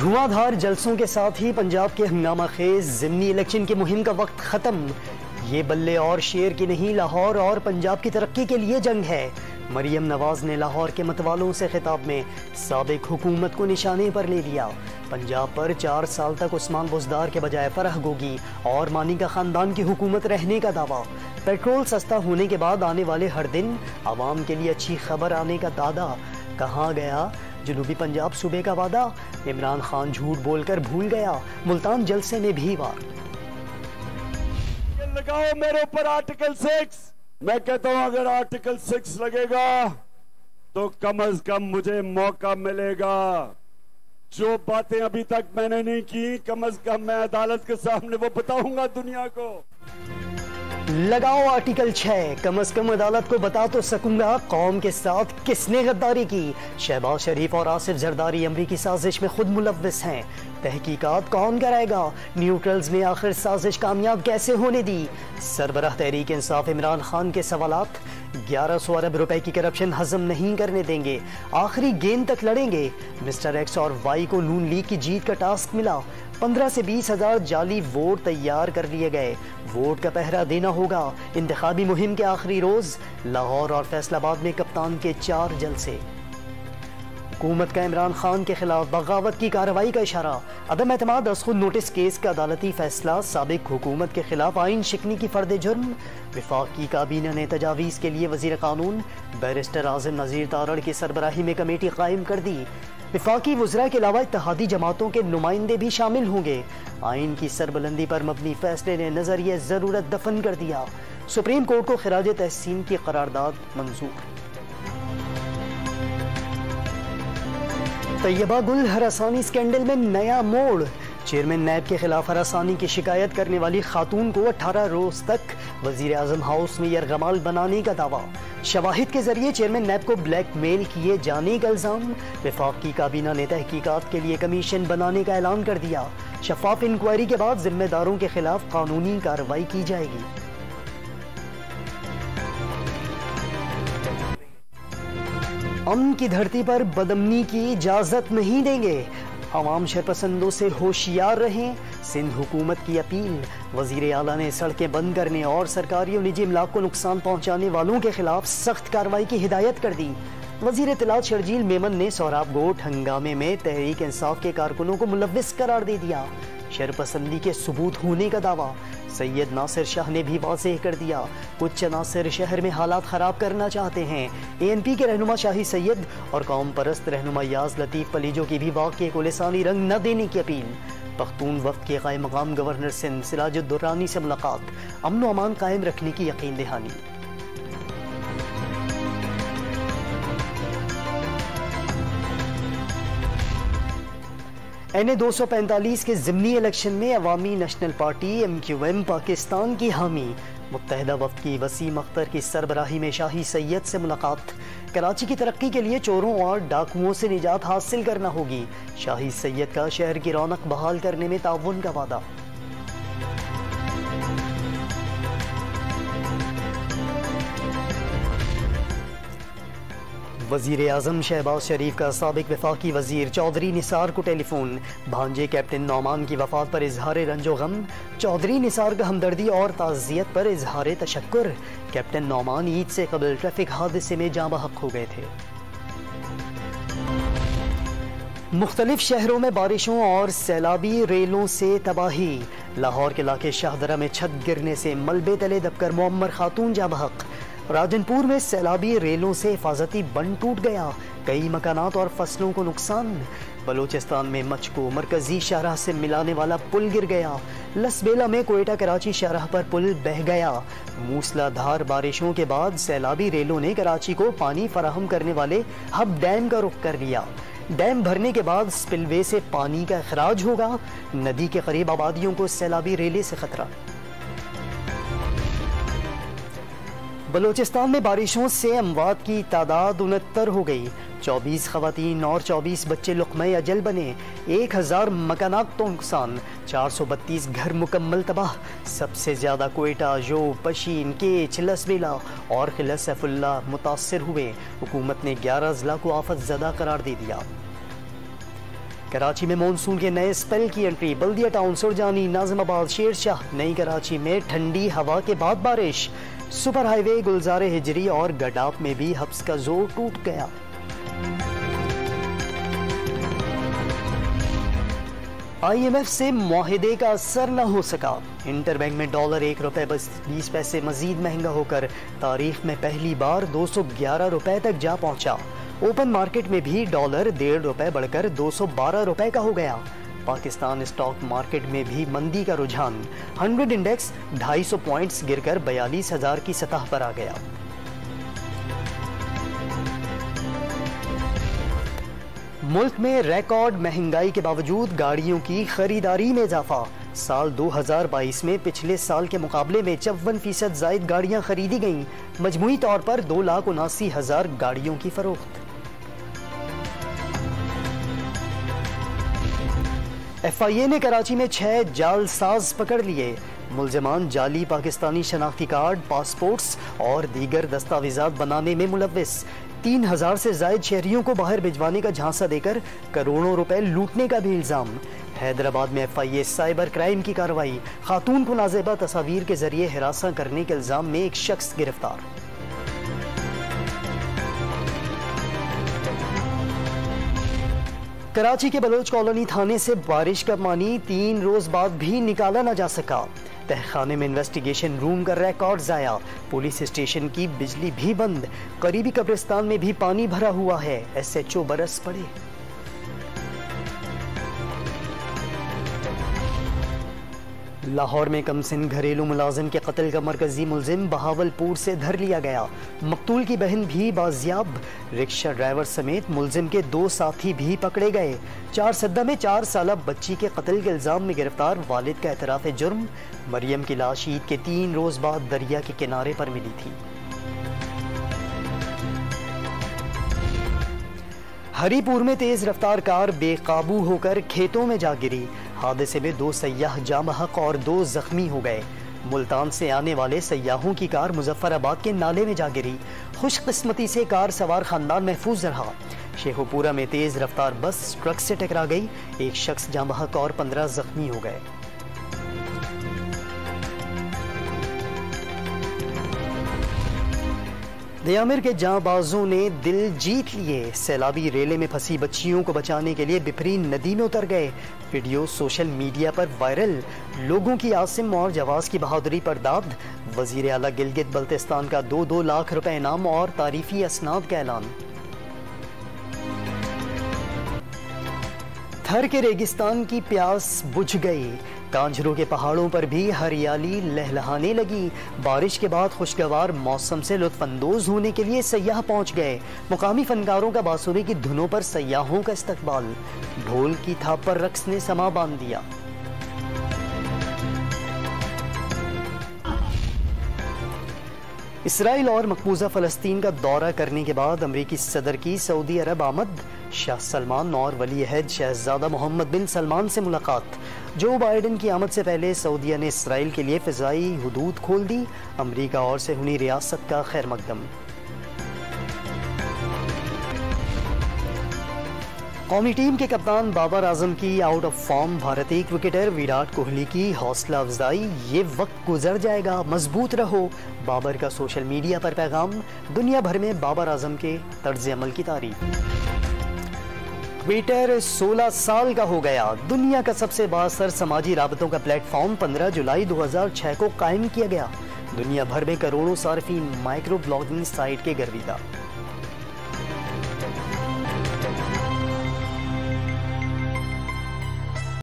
धुआंधार जलसों के साथ ही पंजाब के हंगामा खेज ज़िमनी इलेक्शन की मुहिम का वक्त खत्म। ये बल्ले और शेर की नहीं, लाहौर और पंजाब की तरक्की के लिए जंग है। मरियम नवाज ने लाहौर के मतवालों से खिताब में साबिक हुकूमत को निशाने पर ले लिया। पंजाब पर 4 साल तक उस्मान बुज़दार के बजाय फरह गोगी और मानी का खानदान की हुकूमत रहने का दावा। पेट्रोल सस्ता होने के बाद आने वाले हर दिन आवाम के लिए अच्छी खबर आने का दादा। कहाँ गया जनूबी पंजाब सूबे का वादा? इमरान खान झूठ बोलकर भूल गया। मुल्तान जलसे में भी वार। लगाओ मेरे ऊपर आर्टिकल 6। मैं कहता हूं अगर आर्टिकल 6 लगेगा तो कम से कम मुझे मौका मिलेगा। जो बातें अभी तक मैंने नहीं की, कम से कम मैं अदालत के सामने वो बताऊंगा दुनिया को। लगाओ आर्टिकल 6, कम से कम अदालत को बता तो सकूंगा कौम के साथ किसने गद्दारी की। शहबाज शरीफ और आसिफ जरदारी अमरीकी साजिश में खुद मुलव्विस हैं। तहकीकात कौन कराएगा? न्यूट्रल्स ने आखिर साजिश कामयाब कैसे होने दी? सरबराह तहरीक इंसाफ इमरान खान के सवालात। 1100 अरब रुपए की करप्शन हजम नहीं करने देंगे, आखिरी गेंद तक लड़ेंगे। मिस्टर एक्स और वाई को नून लीग की जीत का टास्क मिला। 15 से 20 हजार जाली वोट तैयार कर लिए गए। वोट का पहरा देना होगा। इंतखाबी मुहिम के आखिरी रोज लाहौर और फैसलाबाद में कप्तान के 4 जलसे। हुकूमत का इमरान खान के खिलाफ बगावत की कार्रवाई का इशारा। अदम एतमाद अज़ खुद नोटिस केस का अदालती फैसला। साबिक हुकूमत के खिलाफ आइन शिकनी की फर्द जुर्म। वफाकी काबीना ने तजावीज़ के लिए वज़ीर कानून बैरिस्टर आज़म नज़ीर तारड़ की सरबराही में कमेटी कायम कर दी। वफाकी वज़रा के अलावा इत्तेहादी जमातों के नुमाइंदे भी शामिल होंगे। आइन की सरबलंदी पर मबनी फैसले ने नजरिए ज़रूरत दफन कर दिया। सुप्रीम कोर्ट को खिराज तहसीन की करारदाद मंजूर। तैयबा गुल हरासानी स्कैंडल में नया मोड़। चेयरमैन नैब के खिलाफ हरासानी की शिकायत करने वाली खातून को 18 रोज तक वजीर आजम हाउस में यरगमाल बनाने का दावा। शवाहिद के जरिए चेयरमैन नैब को ब्लैकमेल किए जाने का इल्जाम। वफाकी काबीना ने तहकीकात के लिए कमीशन बनाने का ऐलान कर दिया। शफाफ इंक्वायरी के बाद जिम्मेदारों के खिलाफ कानूनी कार्रवाई की जाएगी। अमन की धरती पर बदअमनी की इजाजत नहीं देंगे। अवाम शरपसंदों से होशियार रहें। सिंध हुकूमत की अपील। वजीर आला ने सड़कें बंद करने और सरकारी और निजी इमलाक को नुकसान पहुंचाने वालों के खिलाफ सख्त कार्रवाई की हिदायत कर दी। वजीर इत्तलात शर्जील मेमन ने सोहराब गोट हंगामे में तहरीक इंसाफ के कारकुनों को मुलव्विस करार दे दिया। शरपसंदी के सबूत होने का दावा। सैयद नासिर शाह ने भी वाज़ेह कर दिया कुछ अनासिर शहर में हालात ख़राब करना चाहते हैं। ANP के रहनुमा शाही सैयद और कौम परस्त रहनुमा याज लतीफ़ पलीजो की भी वाक़े को लिसानी रंग न देने की अपील। पख्तून वफ़द के क़ायम मक़ाम गवर्नर सिंध सिराजुद्दौरानी से मुलाकात। अमन व अमान कायम रखने की यकीन दहानी। NA 245 के ज़िमनी इलेक्शन में अवामी नेशनल पार्टी MQM पाकिस्तान की हामी। मुत्तहदा वफ़द की वसीम अख्तर की सरबराही में शाही सैयद से मुलाकात। कराची की तरक्की के लिए चोरों और डाकुओं से निजात हासिल करना होगी। शाही सैयद का शहर की रौनक बहाल करने में ताउन का वादा। वजीर आजम शहबाज शरीफ का साबिक वफाकी वजीर चौधरी निसार को टेलीफोन। भांजे कैप्टन नौमान की वफात पर इजहार रंजो गम। चौधरी निसार का हमदर्दी और ताज़ियत पर इजहार तशक्कुर। कैप्टन नौमान ईद से कबल ट्रैफिक हादसे में जाँ बहक हो गए थे। मुख्तलिफ शहरों में बारिशों और सैलाबी रेलों से तबाही। लाहौर के इलाके शाहदरा में छत गिरने से मलबे तले दबकर मुअम्मर खातून जाँ बहक। राजनपुर में सैलाबी रेलों से हिफाजती बंद टूट गया। कई मकानात और फसलों को नुकसान। बलूचिस्तान में मच को मरकजी शाहराह से मिलाने वाला पुल गिर गया। लसबेला में कोयटा कराची शाहराह पर पुल बह गया। मूसलाधार बारिशों के बाद सैलाबी रेलों ने कराची को पानी फराहम करने वाले हब डैम का रुख कर लिया। डैम भरने के बाद स्पिलवे से पानी का अखराज होगा। नदी के करीब आबादियों को सैलाबी रेले से खतरा। बलूचिस्तान में बारिशों से अमवात की तादाद 69 हो गई। 24 खवातीन और 24 बच्चे लुक़्मे अजल बने। 1000 मकानात तो नुकसान। 432 घर मुकम्मल तबाह। सबसे ज़्यादा कोयटा, जो, पशीन, केच, लसबेला और किला सैफुल्ला मुतासर हुए। हुकूमत ने 11 ज़िला को आफत ज़दा करार दे दिया। कराची में मॉनसून के नए स्पेल की एंट्री। बल्दिया टाउन, सुरजानी, नाजिमाबाद, शेरशाह, नई कराची में ठंडी हवा के बाद बारिश। सुपर हाईवे, गुलजारे हिजरी और गडाप में भी हब्स का जोर टूट गया। IMF से मुआहिदे का असर न हो सका। इंटरबैंक में डॉलर ₹1.20 मजीद महंगा होकर तारीख में पहली बार 211 रुपए तक जा पहुंचा। ओपन मार्केट में भी डॉलर ₹1.5 बढ़कर 212 रुपए का हो गया। पाकिस्तान स्टॉक मार्केट में भी मंदी का रुझान। 100 इंडेक्स 250 पॉइंट्स गिरकर 42,000 की सतह पर आ गया। मुल्क में रिकॉर्ड महंगाई के बावजूद गाड़ियों की खरीदारी में इजाफा। साल 2022 में पिछले साल के मुकाबले में 54% जायद गाड़ियां खरीदी गईं। मजमूई तौर पर 2,79,000 गाड़ियों की फरोख्त। FIA ने कराची में 6 जालसाज पकड़ लिए। मुलजमान जाली पाकिस्तानी शनाख्ती कार्ड, पासपोर्ट्स और दीगर दस्तावेजात बनाने में मुलव्विस। 3,000 से जायद शहरियों को बाहर भिजवाने का झांसा देकर करोड़ों रुपए लूटने का भी इल्जाम। हैदराबाद में FIA साइबर क्राइम की कार्रवाई। खातून को नाजेबा तस्वीर के जरिए हिरासा करने के इल्जाम में एक शख्स गिरफ्तार। कराची के बलोच कॉलोनी थाने से बारिश का पानी 3 रोज बाद भी निकाला न जा सका। तहखाने में इन्वेस्टिगेशन रूम का रिकॉर्ड जाया। पुलिस स्टेशन की बिजली भी बंद। करीबी कब्रिस्तान में भी पानी भरा हुआ है। SHO बरस पड़े। लाहौर में कमसिन घरेलू मुलाजिम के कत्ल का मरकजी मुलजिम बहावलपुर से धर लिया गया। मकतूल की बहन भी बाजियाब। रिक्शा ड्राइवर समेत मुलजिम के 2 साथी भी पकड़े गए। 4 सद्दा में 4 साला बच्ची के कत्ल के इल्जाम में गिरफ्तार वालिद का एतराफ़ जुर्म। मरियम की लाश ईद के 3 रोज बाद दरिया के किनारे पर मिली थी। हरीपुर में तेज रफ्तार कार बेकाबू होकर खेतों में जा गिरी। हादसे में 2 सयाह जाम बहक और 2 जख्मी हो गए। मुल्तान से आने वाले सयाहों की कार मुजफ्फराबाद के नाले में जा गिरी। खुशकिस्मती से कार सवार खानदान महफूज रहा। शेखुपुरा में तेज रफ्तार बस ट्रक से टकरा गई। एक शख्स जाम बहक और 15 जख्मी हो गए। दयामिर के जांबाजों ने दिल जीत लिए। सैलाबी रेले में फंसी बच्चियों को बचाने के लिए बिफरीन नदी में उतर गए। वीडियो सोशल मीडिया पर वायरल। लोगों की आसिम और जवाज की बहादुरी पर दाद। वजीर आला गिलगित बल्तिस्तान का 2-2 लाख रुपए इनाम और तारीफी असनाद का ऐलान। थर के रेगिस्तान की प्यास बुझ गई। कांझरों के पहाड़ों पर भी हरियाली लहलहाने लगी। बारिश के बाद खुशगवार मौसम से लुत्फानंदोज होने के लिए सयाह पहुंच गए। मुकामी फनकारों का बांसुरी की धुनों पर सयाहों का इस्तकबाल। ढोल की थाप पर रक्स ने समा बांध दिया। इसराइल और मकबूजा फलस्तीन का दौरा करने के बाद अमरीकी सदर की सऊदी अरब आमद। शाह सलमान और वली अहद शहजादा मोहम्मद बिन सलमान से मुलाकात। जो बाइडेन की आमद से पहले सऊदीया ने इसराइल के लिए फिजाई हुदूद खोल दी। अमरीका और सेहूनी रियासत का खैर मकदम। कौमी टीम के कप्तान बाबर आजम की आउट ऑफ फॉर्म। भारतीय क्रिकेटर विराट कोहली की हौसला अफजाई। ये वक्त गुजर जाएगा, मजबूत रहो। बाबर का सोशल मीडिया पर पैगाम। दुनिया भर में बाबर आजम के तर्ज अमल की तारीफ। ट्विटर 16 साल का हो गया। दुनिया का सबसे बाअसर समाजी राबतों का प्लेटफॉर्म 15 जुलाई 2006 को कायम किया गया। दुनिया भर में करोड़ों सार्फिन माइक्रो ब्लॉगिंग साइट के गर्विदा।